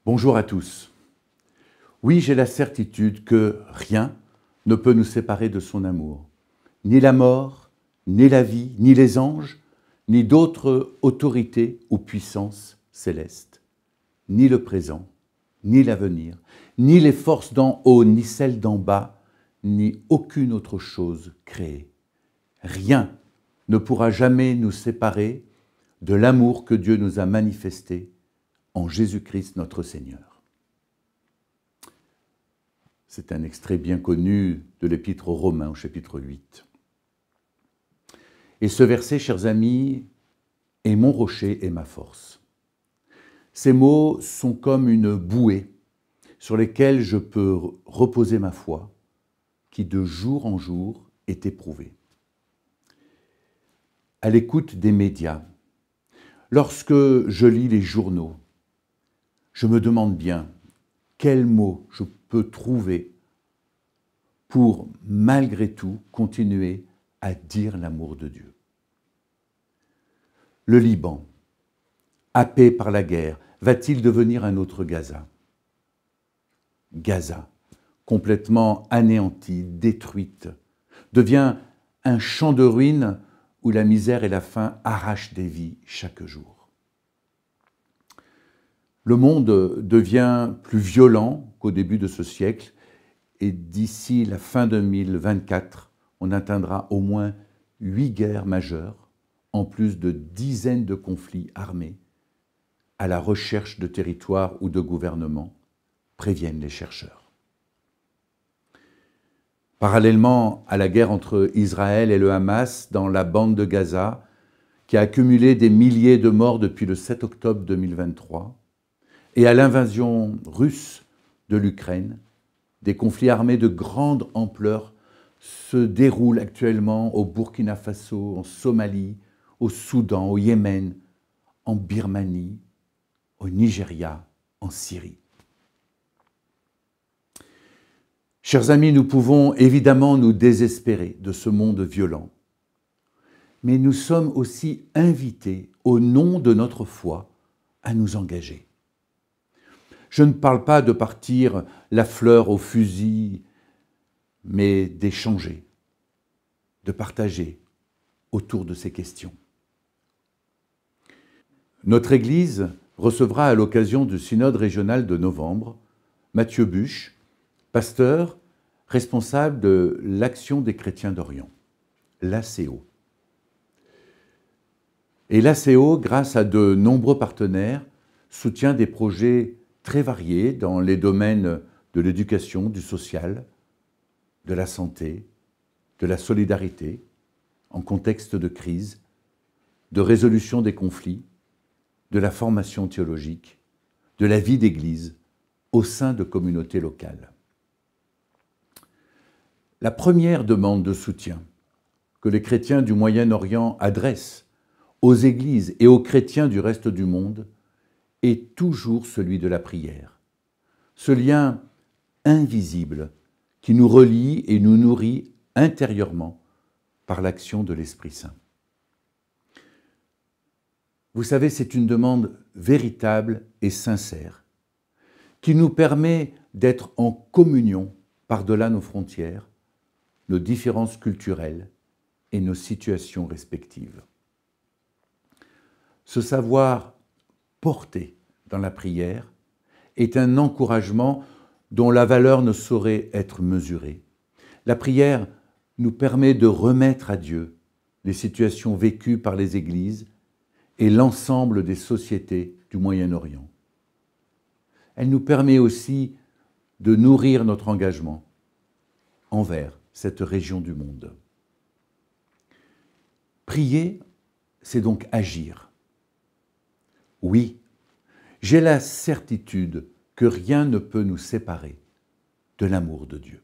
Bonjour à tous. Oui, j'ai la certitude que rien ne peut nous séparer de son amour. Ni la mort, ni la vie, ni les anges, ni d'autres autorités ou puissances célestes, ni le présent, ni l'avenir, ni les forces d'en haut, ni celles d'en bas, ni aucune autre chose créée. Rien ne pourra jamais nous séparer de l'amour que Dieu nous a manifesté en Jésus-Christ notre Seigneur. C'est un extrait bien connu de l'Épître aux Romains au chapitre 8. Et ce verset, chers amis, est mon rocher et ma force. Ces mots sont comme une bouée sur lesquels je peux reposer ma foi, qui de jour en jour est éprouvée. À l'écoute des médias, lorsque je lis les journaux, je me demande bien quels mots je peux trouver pour, malgré tout, continuer à dire l'amour de Dieu. Le Liban, happé par la guerre, va-t-il devenir un autre Gaza? Gaza, complètement anéantie, détruite, devient un champ de ruines où la misère et la faim arrachent des vies chaque jour. Le monde devient plus violent qu'au début de ce siècle et d'ici la fin 2024, on atteindra au moins 8 guerres majeures, en plus de dizaines de conflits armés, à la recherche de territoires ou de gouvernements, préviennent les chercheurs. Parallèlement à la guerre entre Israël et le Hamas dans la bande de Gaza, qui a accumulé des milliers de morts depuis le 7 octobre 2023, et à l'invasion russe de l'Ukraine, des conflits armés de grande ampleur se déroulent actuellement au Burkina Faso, en Somalie, au Soudan, au Yémen, en Birmanie, au Nigeria, en Syrie. Chers amis, nous pouvons évidemment nous désespérer de ce monde violent, mais nous sommes aussi invités, au nom de notre foi, à nous engager. Je ne parle pas de partir la fleur au fusil, mais d'échanger, de partager autour de ces questions. Notre Église recevra à l'occasion du synode régional de novembre Mathieu Buche, pasteur responsable de l'Action des chrétiens d'Orient, l'ACO. Et l'ACO, grâce à de nombreux partenaires, soutient des projets très variés dans les domaines de l'éducation, du social, de la santé, de la solidarité, en contexte de crise, de résolution des conflits, de la formation théologique, de la vie d'église au sein de communautés locales. La première demande de soutien que les chrétiens du Moyen-Orient adressent aux églises et aux chrétiens du reste du monde est toujours celui de la prière. Ce lien invisible qui nous relie et nous nourrit intérieurement par l'action de l'Esprit Saint. Vous savez, c'est une demande véritable et sincère qui nous permet d'être en communion par-delà nos frontières, nos différences culturelles et nos situations respectives. Ce savoir porté dans la prière est un encouragement dont la valeur ne saurait être mesurée. La prière nous permet de remettre à Dieu les situations vécues par les églises et l'ensemble des sociétés du Moyen-Orient. Elle nous permet aussi de nourrir notre engagement envers cette région du monde. Prier, c'est donc agir. Oui, j'ai la certitude que rien ne peut nous séparer de l'amour de Dieu.